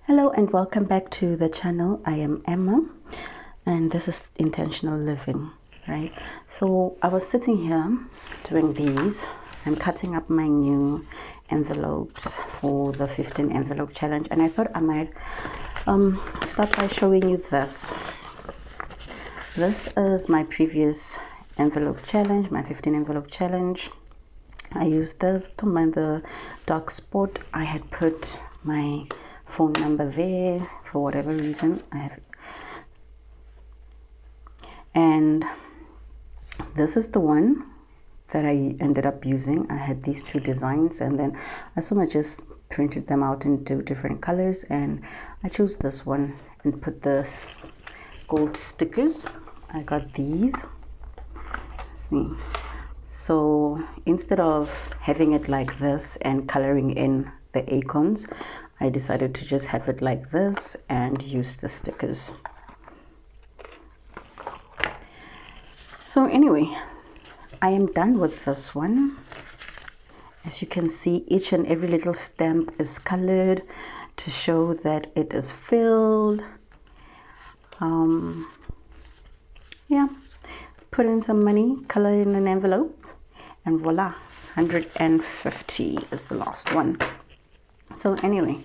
Hello and welcome back to the channel. I am Emma and this is Intentional Living, right? So I was sitting here doing these. I'm cutting up my new envelopes for the 15 envelope challenge, and I thought I might start by showing you this. This is my previous envelope challenge, my 15 envelope challenge. I used this to mine the dark spot. I had put my phone number there for whatever reason I have, and this is the one that I ended up using. I had these two designs, and then I sort of just printed them out into different colors, and I chose this one and put this gold stickers. I got these. See, so instead of having it like this and coloring in the icons, I decided to just have it like this and use the stickers. So anyway, I am done with this one. As you can see, each and every little stamp is colored to show that it is filled. Yeah, put in some money, color in an envelope, and voila, 150 is the last one. So anyway,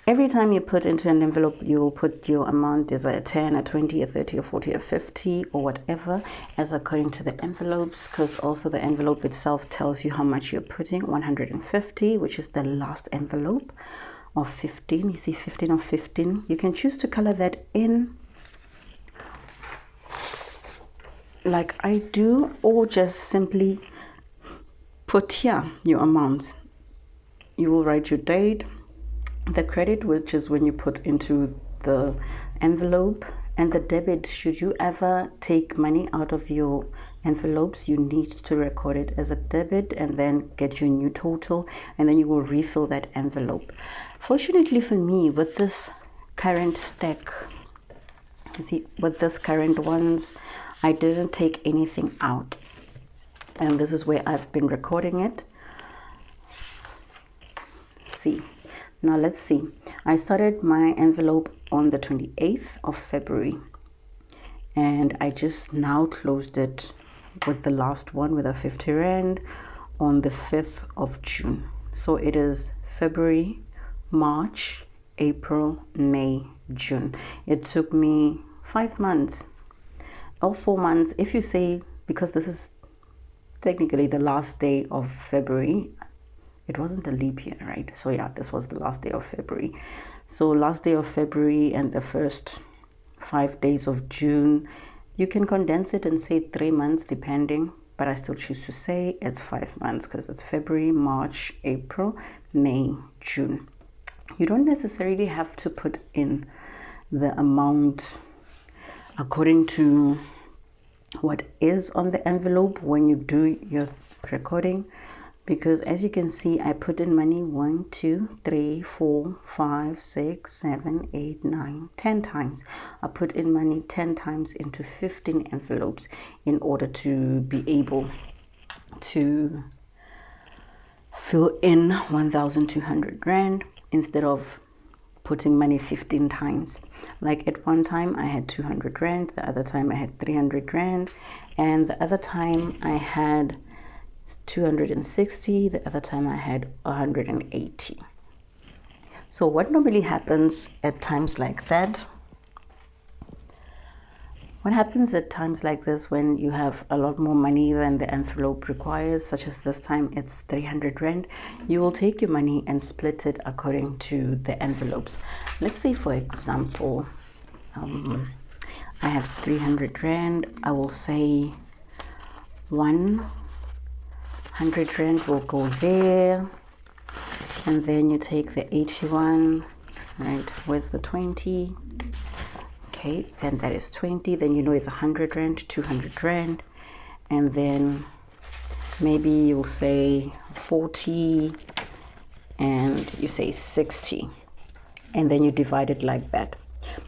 every time you put into an envelope, you will put your amount, is a 10, a 20, a 30, a 40, a 50, or whatever, as according to the envelopes, because also the envelope itself tells you how much you're putting. 150, which is the last envelope of 15. You see 15 of 15. You can choose to color that in like I do, or just simply put here your amount. You will write your date, the credit, which is when you put into the envelope, and the debit. Should you ever take money out of your envelopes, you need to record it as a debit and then get your new total, and then you will refill that envelope. Fortunately for me, with this current stack, you see, with this current ones, I didn't take anything out, and this is where I've been recording it. See, now let's see. I started my envelope on the 28th of February, and I just now closed it with the last one with a 50 rand on the 5th of June. So it is February, March, April, May, June. It took me 5 months or 4 months, if you say, because this is technically the last day of February. It wasn't a leap year, right? So yeah, this was the last day of February. So last day of February and the first 5 days of June. You can condense it and say 3 months depending, but I still choose to say it's 5 months because it's February, March, April, May, June. You don't necessarily have to put in the amount according to what is on the envelope when you do your recording, because as you can see, I put in money 1, 2, 3, 4, 5, 6, 7, 8, 9, 10 times. I put in money 10 times into 15 envelopes in order to be able to fill in 1,200 rand instead of putting money 15 times. Like at one time I had 200 rand, the other time I had 300 rand, and the other time I had 260, the other time I had 180. So what normally happens at times like that, what happens at times like this when you have a lot more money than the envelope requires, such as this time it's 300 rand, you will take your money and split it according to the envelopes. Let's say, for example, I have 300 rand. I will say 100 rand will go there, and then you take the 81, right? Where's the 20? Okay, then that is 20. Then you know it's 100 rand, 200 rand, and then maybe you'll say 40, and you say 60, and then you divide it like that.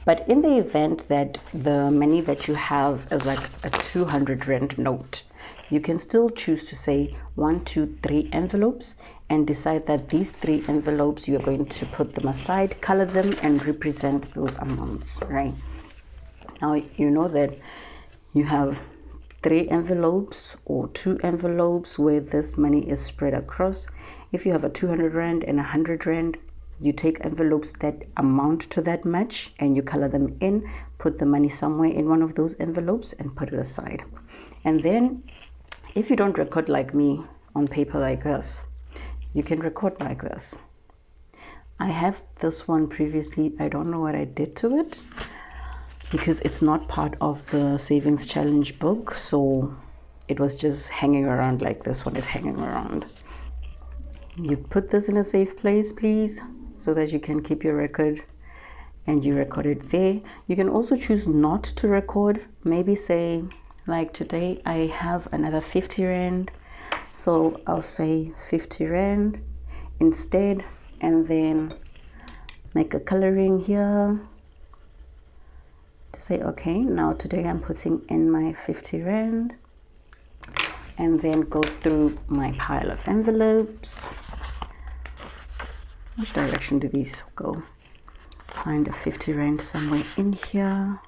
But in the event that the money that you have is like a 200 rand note, you can still choose to say 1, 2, 3 envelopes, and decide that these 3 envelopes, you're going to put them aside, color them, and represent those amounts, right? Now, you know that you have 3 envelopes or 2 envelopes where this money is spread across. If you have a 200 Rand and 100 Rand, you take envelopes that amount to that much and you color them in, put the money somewhere in one of those envelopes and put it aside. And then if you don't record like me on paper like this, you can record like this. I have this one previously. I don't know what I did to it because it's not part of the savings challenge book, so it was just hanging around like this one is hanging around. You put this in a safe place, please, so that you can keep your record, and you record it there. You can also choose not to record. Maybe say like today I have another 50 Rand, so I'll say 50 Rand instead, and then make a coloring here to say, okay, now today I'm putting in my 50 Rand, and then go through my pile of envelopes. Which direction do these go? Find a 50 Rand somewhere in here.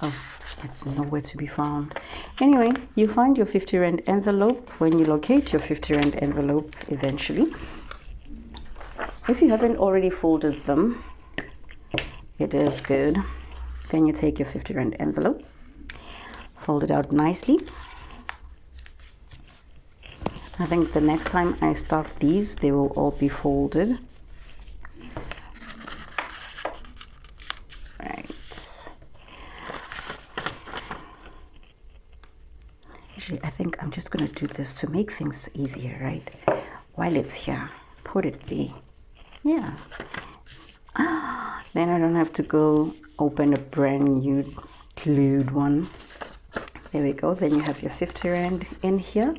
Oh, it's nowhere to be found. Anyway, you find your 50 Rand envelope. When you locate your 50 Rand envelope eventually, if you haven't already folded them, it is good. Then you take your 50 Rand envelope, fold it out nicely. I think the next time I stuff these, they will all be folded. Right. Actually, I think I'm just going to do this to make things easier, right? While it's here, put it there. Yeah. Then I don't have to go open a brand new glued one. There we go. Then you have your 50 Rand in here.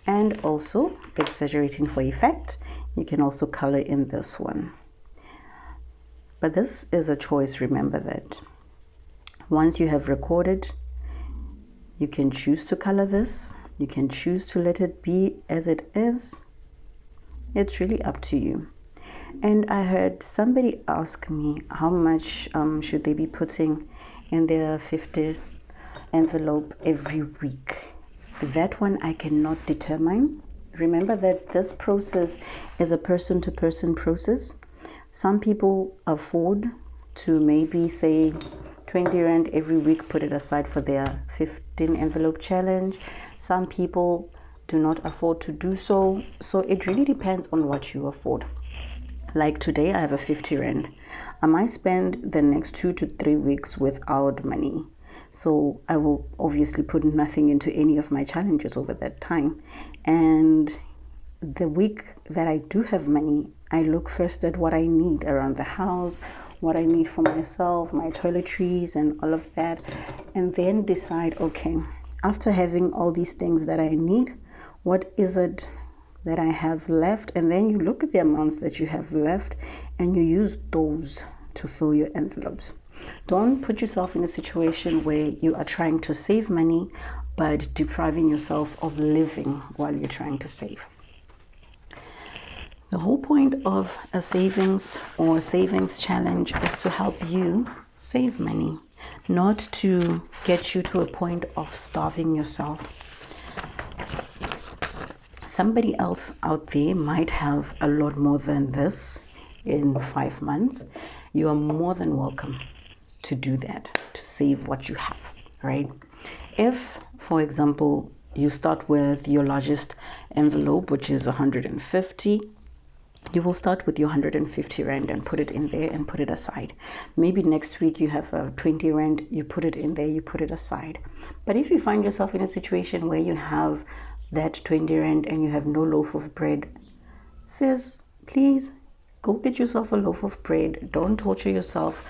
And also, exaggerating for effect, you can also color in this one. But this is a choice. Remember that once you have recorded, you can choose to color this. You can choose to let it be as it is. It's really up to you. And I heard somebody ask me how much should they be putting in their 50 envelope every week. That one I cannot determine. Remember that this process is a person-to-person process. Some people afford to maybe say 20 Rand every week, put it aside for their 15 envelope challenge. Some people do not afford to do so. So it really depends on what you afford. Like today, I have a 50 Rand. I might spend the next 2 to 3 weeks without money. So I will obviously put nothing into any of my challenges over that time. And the week that I do have money, I look first at what I need around the house, what I need for myself, my toiletries and all of that. And then decide, okay, after having all these things that I need, what is it that I have left? And then you look at the amounts that you have left and you use those to fill your envelopes. Don't put yourself in a situation where you are trying to save money but depriving yourself of living while you're trying to save. The whole point of a savings or savings challenge is to help you save money, not to get you to a point of starving yourself. Somebody else out there might have a lot more than this in 5 months. You are more than welcome to do that, to save what you have, right? If, for example, you start with your largest envelope, which is 150, you will start with your 150 Rand and put it in there and put it aside. Maybe next week you have a 20 Rand, you put it in there, you put it aside. But if you find yourself in a situation where you have that 20 Rand and you have no loaf of bread, sis, please go get yourself a loaf of bread. Don't torture yourself.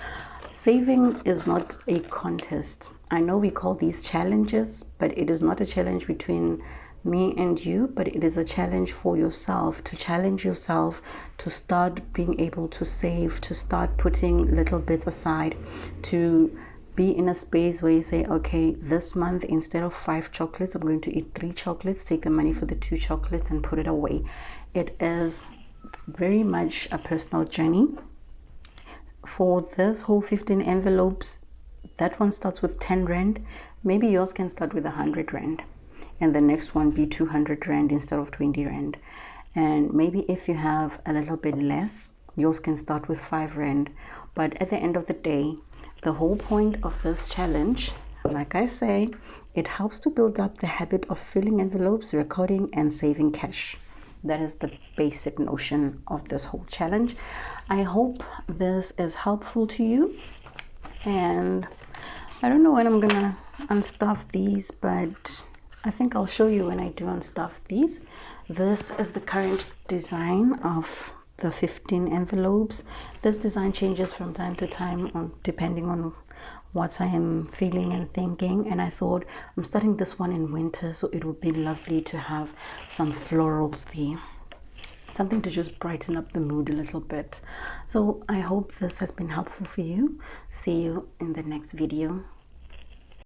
Saving is not a contest. I know we call these challenges, but it is not a challenge between me and you, but it is a challenge for yourself, to challenge yourself to start being able to save, to start putting little bits aside, to be in a space where you say, okay, this month instead of 5 chocolates, I'm going to eat 3 chocolates, take the money for the 2 chocolates and put it away. It is very much a personal journey. For this whole 15 envelopes, that one starts with 10 rand. Maybe yours can start with 100 rand, and the next one be 200 rand instead of 20 rand. And maybe if you have a little bit less, yours can start with 5 rand. But at the end of the day, the whole point of this challenge, like I say, it helps to build up the habit of filling envelopes, recording, and saving cash. That is the basic notion of this whole challenge. I hope this is helpful to you. And I don't know when I'm gonna unstuff these, but I think I'll show you when I do unstuff these. This is the current design of the 15 envelopes. This design changes from time to time depending on what I am feeling and thinking, and I thought I'm starting this one in winter, so it would be lovely to have some florals there, something to just brighten up the mood a little bit. So I hope this has been helpful for you. See you in the next video.